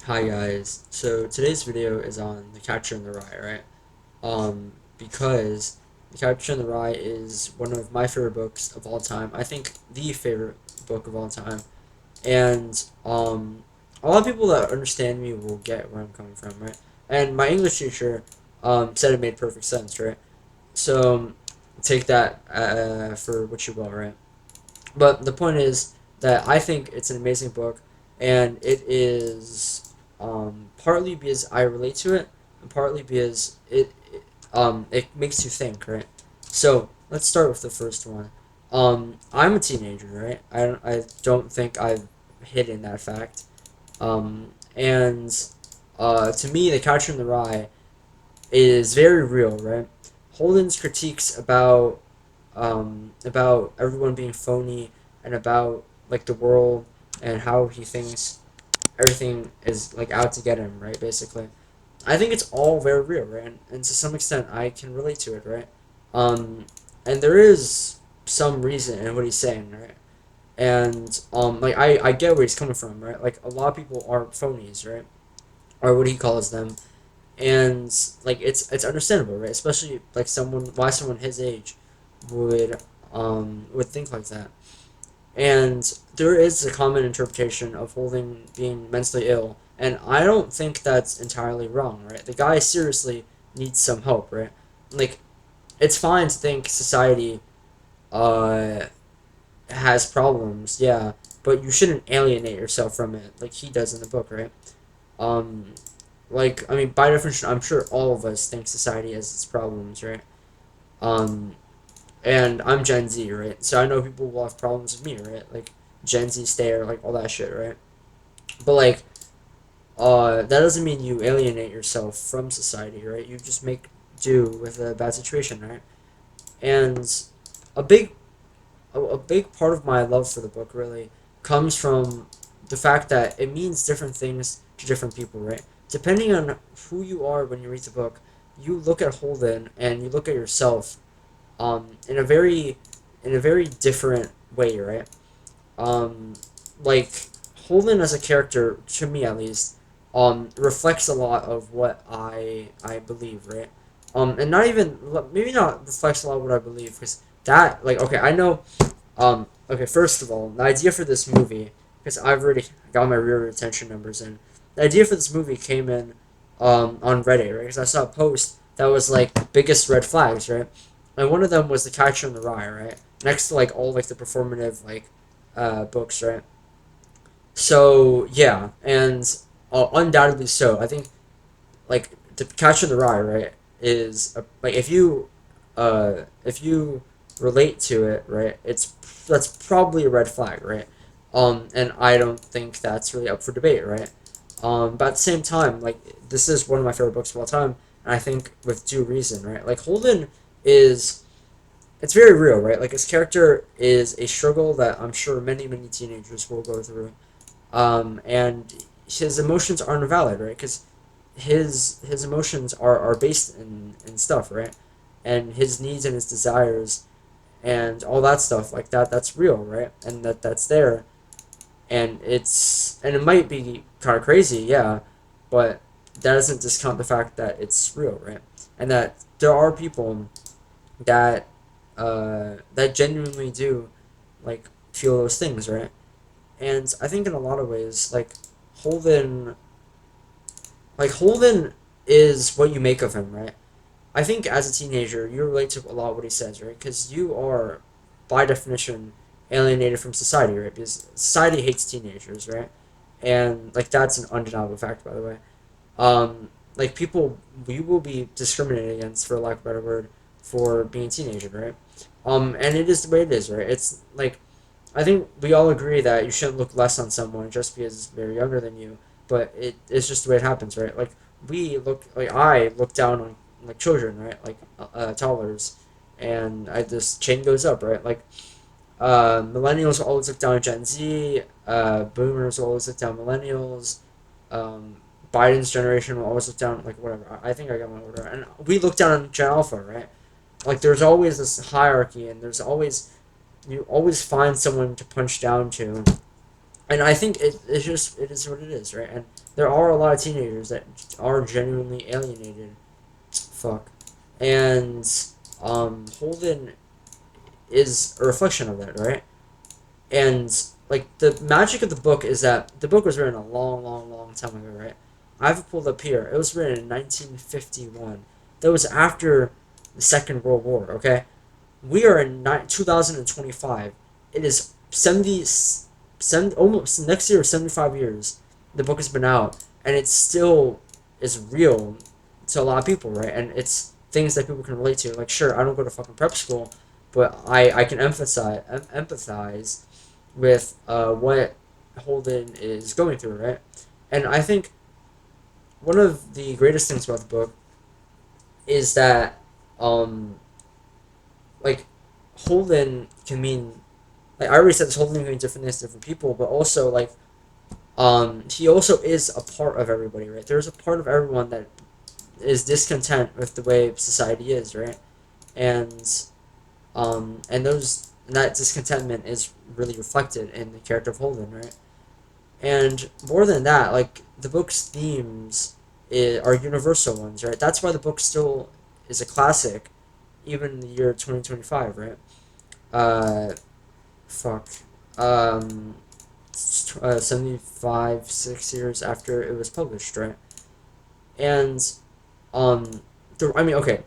Hi guys. So today's video is on The Catcher in the Rye, right? Because The Catcher in the Rye is one of my favorite books of all time. I think the favorite book of all time. And a lot of people that understand me will get where I'm coming from, right? And my English teacher said it made perfect sense, right? So take that for what you will, right? But the point is that I think it's an amazing book, and it is partly because I relate to it, and partly because it makes you think, right? So let's start with the first one. I'm a teenager, right? I don't think I've hidden that fact. And to me, The Catcher in the Rye is very real, right? Holden's critiques about everyone being phony and about like the world and how he thinks everything is like out to get him, right? Basically, I think it's all very real, right? And to some extent, I can relate to it, right? Um, and there is some reason in what he's saying, right? And like I get where he's coming from, right? Like a lot of people are phonies, right? Or what he calls them, and like it's understandable, right? Especially like someone his age would would think like that. And there is a common interpretation of Holding being mentally ill, and I don't think that's entirely wrong, right? The guy seriously needs some help, right? Like it's fine to think society uh has problems, yeah, but you shouldn't alienate yourself from it like he does in the book, right? Um like I mean by definition I'm sure all of us think society has its problems, right? Um and I'm Gen Z, right? So I know people will have problems with me, right? Like Gen Z stare, like all that shit, right? But like, that doesn't mean you alienate yourself from society, right? You just make do with a bad situation, right? And a big, a big part of my love for the book really comes from the fact that it means different things to different people, right? Depending on who you are when you read the book, you look at Holden and you look at yourself in a very different way, right? Um, like Holden as a character, to me at least, reflects a lot of what I believe, right? And not even maybe not reflects a lot of what I believe because that like okay, I know. Okay, first of all, the idea for this movie because I've already got my rear retention numbers in. The idea for this movie came in on Reddit, right? Because I saw a post that was like biggest red flags, right? And one of them was The Catcher in the Rye, right? Next to like all like the performative like books, right? So yeah, and undoubtedly so. I think like The Catcher in the Rye, right, is like if you relate to it, right, that's probably a red flag, right? And I don't think that's really up for debate, right? But at the same time, like this is one of my favorite books of all time, and I think with due reason, right? Like Holden is it's very real, right? Like his character is a struggle that I'm sure many teenagers will go through, and his emotions aren't valid, right? Because his emotions are based in stuff, right? And his needs and his desires and all that stuff like that's real, right? And that's there, and it might be kind of crazy, yeah, but that doesn't discount the fact that it's real, right? And that there are people that that genuinely do like feel those things, right? And I think in a lot of ways, Holden, Holden is what you make of him, right? I think as a teenager, you relate to a lot of what he says, right? Because you are, by definition, alienated from society, right? Because society hates teenagers, right? And like that's an undeniable fact, by the way. Like people, we will be discriminated against, for lack of a better word, for being a teenager, right? And it is the way it is, right? It's like I think we all agree that you shouldn't look less on someone just because they're younger than you, but it's just the way it happens, right? Like I look down on like children, right? Like toddlers, and I this chain goes up, right? Like millennials always look down on Gen Z, boomers always look down on millennials, um, Biden's generation will always look down like whatever. I think I got my order, and we look down on Gen Alpha, right? Like there's always this hierarchy, and there's always you always find someone to punch down to, and I think it is what it is, right? And there are a lot of teenagers that are genuinely alienated. Fuck, and Holden is a reflection of that, right? And like the magic of the book is that the book was written a long, long, long time ago, right? I have it pulled up here. It was written in 1951. That was after the Second World War. Okay, we are in 2025. It is 70 almost next year, 75 years. The book has been out, and it still is real to a lot of people, right? And it's things that people can relate to. Like, sure, I don't go to fucking prep school, but I can empathize with what Holden is going through, right? And I think one of the greatest things about the book is that, um, like, Holden can mean, like I already said, this Holden can mean different things to different people, but also like, he also is a part of everybody, right? There's a part of everyone that is discontent with the way society is, right? And and that discontentment is really reflected in the character of Holden, right? And more than that, like the book's themes are universal ones, right? That's why the book still is a classic, even in the year 2025, right? Uh, fuck. Um, 75, 6 years after it was published, right? And, um, I mean, okay,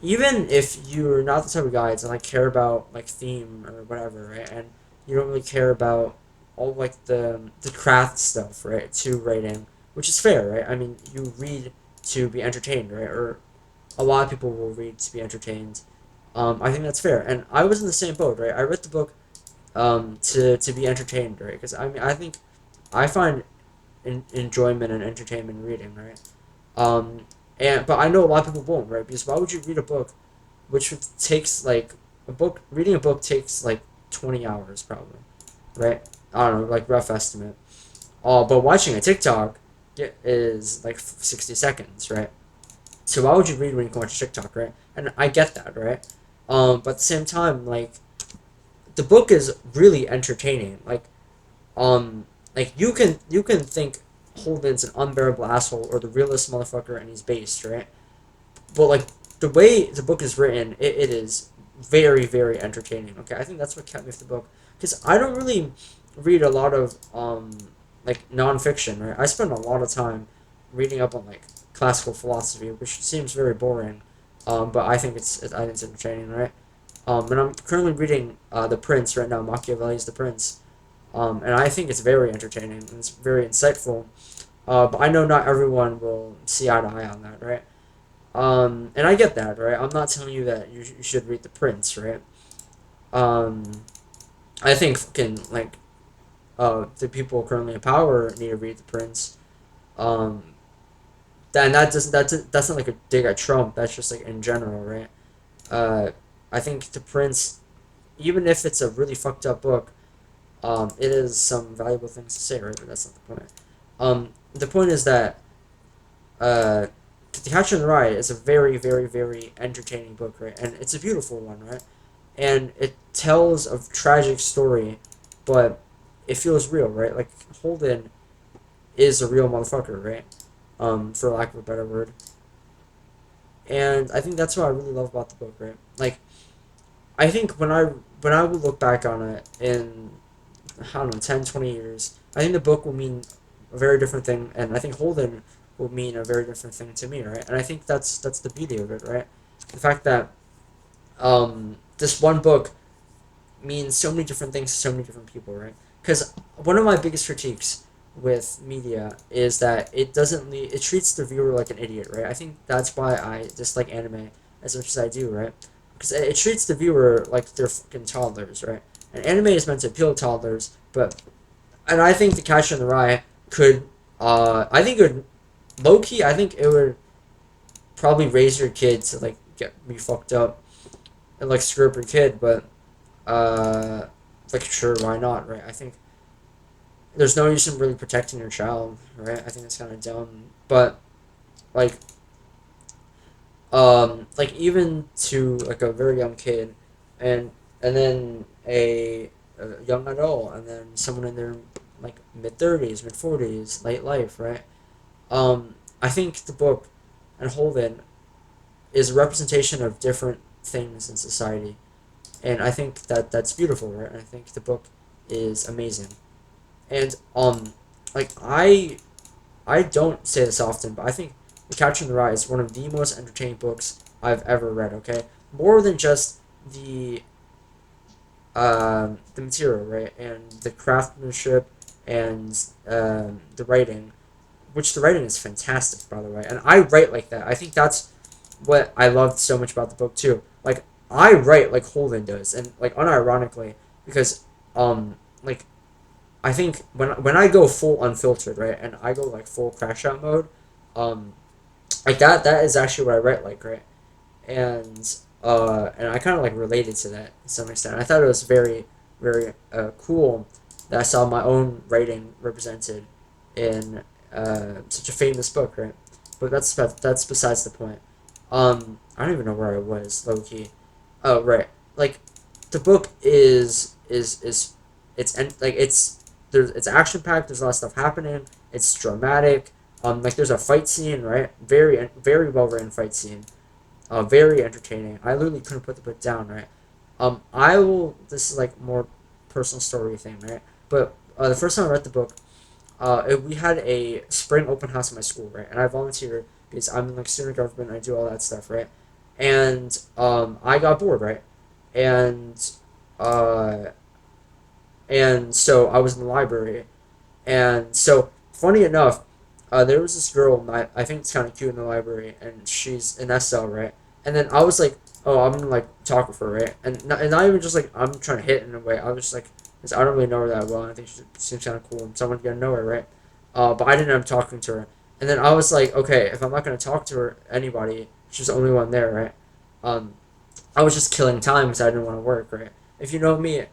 even if you're not the type of guy to like care about like theme or whatever, right? And you don't really care about all like the craft stuff, right? To writing, which is fair, right? I mean, you read to be entertained, right? Or a lot of people will read to be entertained. I think that's fair, and I was in the same boat, right? I read the book to be entertained, right? Because I mean, I think I find enjoyment and entertainment in reading, right? Um, and but I know a lot of people won't, right? Because why would you read a book which takes like a book reading a book takes like 20 hours probably, right? I don't know, like rough estimate. Oh, but watching a TikTok is like 60 seconds, right? So why would you read when you can watch TikTok, right? And I get that, right? But at the same time, like the book is really entertaining. Um, like you can think Holden's an unbearable asshole or the realest motherfucker and he's based, right? But like the way the book is written, it is very very entertaining. Okay, I think that's what kept me with the book because I don't really read a lot of like nonfiction. Right, I spend a lot of time reading up on like classical philosophy, which seems very boring, but I think it's entertaining, right? And I'm currently reading The Prince right now, Machiavelli's The Prince, and I think it's very entertaining and it's very insightful. But I know not everyone will see eye to eye on that, right? And I get that, right? I'm not telling you that you should read The Prince, right? Um, I think fucking like the people currently in power need to read The Prince. Um, and that's not like a dig at Trump. That's just like in general, right? Uh, I think The Prince, even if it's a really fucked up book, it is some valuable things to say, right? But that's not the point. The point is that The Catcher in the Rye is a very, very, very entertaining book, right? And it's a beautiful one, right? And it tells a tragic story, but it feels real, right? Like Holden is a real motherfucker, right? For lack of a better word. And I think that's what I really love about the book, right? Like I think when I would look back on it in I don't know 10, 20 years, I think the book will mean a very different thing, and I think Holden will mean a very different thing to me, right? And I think that's the beauty of it, right? The fact that this one book means so many different things to so many different people, right? Because one of my biggest critiques with media is that it treats the viewer like an idiot, right? I think that's why I dislike anime as much as I do, right? Because it treats the viewer like they're fucking toddlers, right? And anime is meant to appeal to toddlers, but and I think The Catcher in the Rye could, I think it would low key. I think it would probably raise your kid to like get me fucked up and like screw up your kid, but uh, like sure, why not, right? I think there's no use in really protecting your child, right? I think that's kind of dumb, but like like even to like a very young kid, and then a young adult, and then someone in their like mid 30s, mid 40s, late life, right? Um, I think the book and Holden is a representation of different things in society, and I think that that's beautiful, right? And I think the book is amazing, and like I don't say this often, but I think The Catcher in the Rye is one of the most entertaining books I've ever read. Okay, more than just the the material, right, and the craftsmanship and the writing, which the writing is fantastic, by the way. And I write like that. I think that's what I loved so much about the book too. Like I write like Holden does, and like unironically, because like I think when I go full unfiltered, right, and I go like full crash out mode, um like that is actually what I write like, right, and I kind of like related to that to some extent. I thought it was very cool that I saw my own writing represented in such a famous book, right? But that's besides the point. I don't even know where I was, low key. Oh, right. Like the book is like it's action packed. There's a lot of stuff happening. It's dramatic. Like there's a fight scene, right? Very well written fight scene. Very entertaining. I literally couldn't put the book down, right? I will. This is like more personal story thing, right? But the first time I read the book, we had a spring open house at my school, right? And I volunteered because I'm in like student government. I do all that stuff, right? And I got bored, right? And uh, and so I was in the library, and so, funny enough, there was this girl, I think it's kind of cute in the library, and she's an SL, right? And then I was like, oh, I'm gonna like talk with her, right? And not even just like I'm trying to hit in a way. I was just like, 'cause I don't really know her that well, and I think she seems kind of cool, and so I wanted to get to know her, right? But I didn't end up talking to her. And then I was like, okay, if I'm not gonna talk to her, anybody, she's the only one there, right? Um, I was just killing time because I didn't want to work, right? If you know me,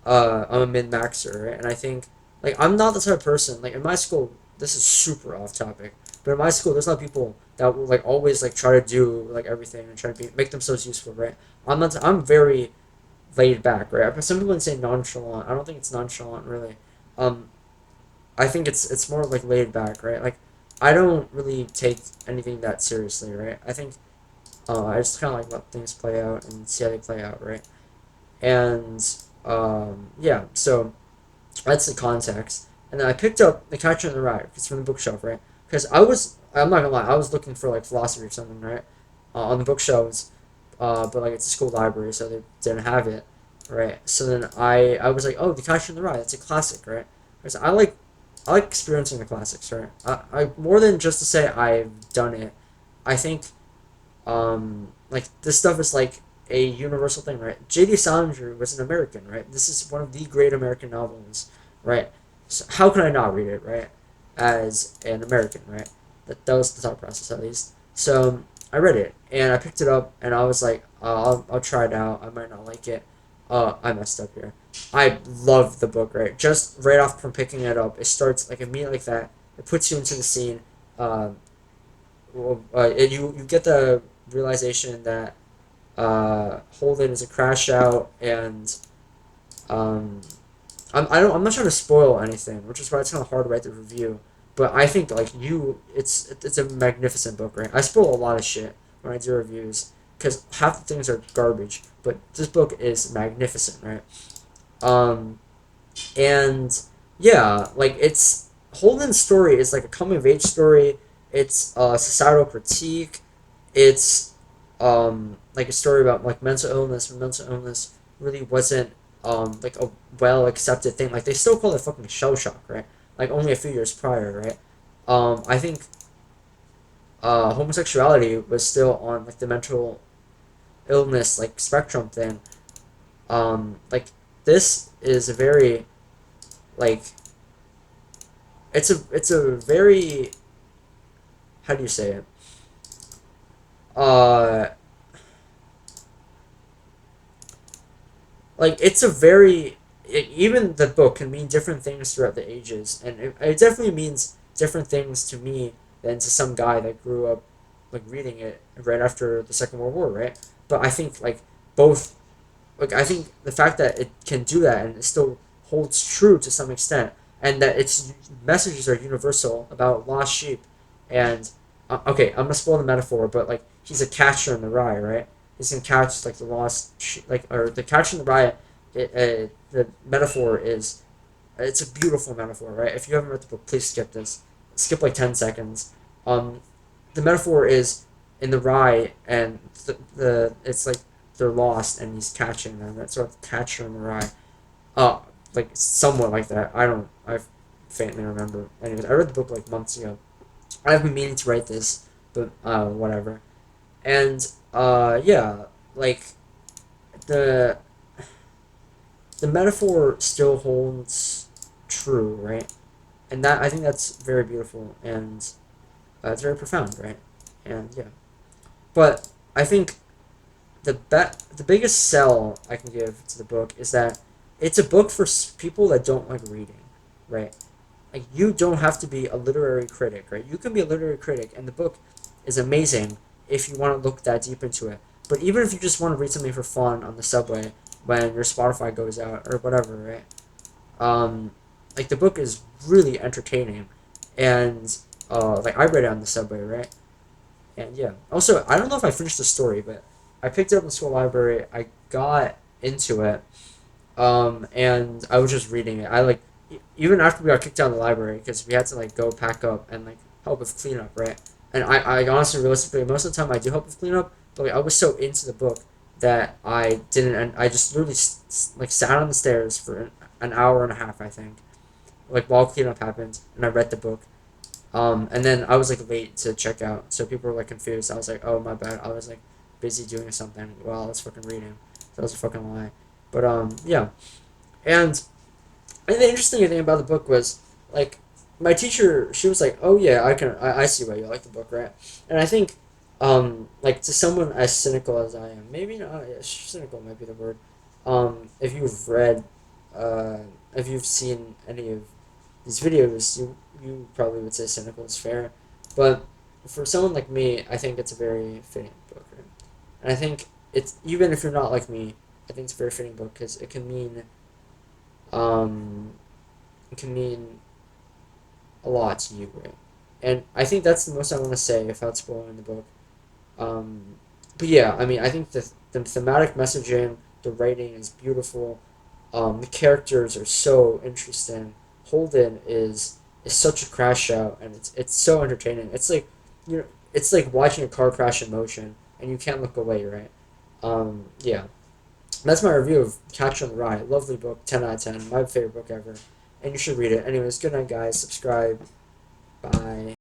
I'm a min maxer, right? And I think like I'm not the type of person like in my school. This is super off topic, but in my school, there's not people that will like always like try to do like everything and try to make themselves useful, right? I'm not. I'm very laid back, right? But some people would say nonchalant. I don't think it's nonchalant really. Um, I think it's more like laid back, right? Like I don't really take anything that seriously, right? I think I just kind of like let things play out and see how they play out, right? And yeah, so that's the context. And then I picked up The Catcher in the Rye. It's from the bookshelf, right? Because I'm not gonna lie, I was looking for like philosophy or something, right? On the bookshelves, but like it's a school library, so they didn't have it, right? So then I was like, oh, The Catcher in the Rye, that's a classic, right? Because I like experiencing the classics, right? I more than just to say I've done it, I think like this stuff is like a universal thing, right? J.D. Salinger was an American, right? This is one of the great American novels, right? So how can I not read it, right? As an American, right? That was the thought process at least. So I read it and I picked it up and I was like, I'll try it out. I might not like it. I messed up here. I love the book, right? Just right off from picking it up, it starts like immediately like that. It puts you into the scene. And you get the realization that Holden is a crash out, and um, I'm not trying to spoil anything, which is why it's kind of hard to write the review. But I think like it's a magnificent book, right? I spoil a lot of shit when I do reviews because half the things are garbage, but this book is magnificent, right? Um, and yeah, like it's Holden's story is like a coming of age story. It's a societal critique. It's like a story about like mental illness when mental illness really wasn't like a well accepted thing. Like they still call it fucking shell shock, right? Like only a few years prior, right? I think homosexuality was still on like the mental illness like spectrum thing. Like this is a very like it's a very, how do you say it? Uh, like it's a very even the book can mean different things throughout the ages, and it definitely means different things to me than to some guy that grew up like reading it right after the Second World War, right? But I think like both, like I think the fact that it can do that and it still holds true to some extent, and that its messages are universal about lost sheep. And okay, I'm gonna spoil the metaphor, but like he's a catcher in the rye, right? He's gonna catch like the lost sheep, like or the catcher in the rye. The metaphor is it's a beautiful metaphor, right? If you haven't read the book, please skip this. Skip like 10 seconds. Um, the metaphor is in the rye, and the it's like they're lost, and he's catching them. That's sort of catcher in the rye. Uh, like somewhat like that. I faintly remember. Anyways, I read the book like months ago. I've been meaning to write this, but whatever. And yeah, like the the metaphor still holds true, right? And that I think that's very beautiful and it's very profound, right? And yeah, but I think the biggest sell I can give to the book is that it's a book for people that don't like reading, right? Like you don't have to be a literary critic, right? You can be a literary critic, and the book is amazing if you want to look that deep into it. But even if you just want to read something for fun on the subway when your Spotify goes out or whatever, right? Um, like the book is really entertaining, and like I read it on the subway, right? And yeah. Also, I don't know if I finished the story, but I picked it up in the school library. I got into it, and I was just reading it. I like even after we got kicked out of the library because we had to like go pack up and like help with cleanup, right? And I honestly, realistically, most of the time I do help with cleanup, but like, I was so into the book that I didn't, and I just literally like sat on the stairs for an hour and a half, I think, like while cleanup happened, and I read the book. And then I was like late to check out, so people were like confused. I was like, "Oh my bad." I was like busy doing something while I was fucking reading. That was a fucking lie. But yeah. And the interesting thing about the book was like my teacher. She was like, "Oh yeah, I see why you like the book, right?" And I think, like to someone as cynical as I am, maybe not. Yeah, cynical might be the word. If you've read, uh, if you've seen any of these videos, you probably would say cynical is fair, but for someone like me, I think it's a very fitting book, right? And I think it's even if you're not like me, I think it's a very fitting book because um, it can mean a lot to you, right? And I think that's the most I want to say without spoiling the book. Um, but yeah, I mean, I think the thematic messaging, the writing is beautiful. The characters are so interesting. Holden is such a crash out, and it's so entertaining. It's like you know, it's like watching a car crash in motion, and you can't look away, right? Yeah, that's my review of Catcher in the Rye. Lovely book, 10 out of 10. My favorite book ever, and you should read it. Anyways, good night, guys. Subscribe. Bye.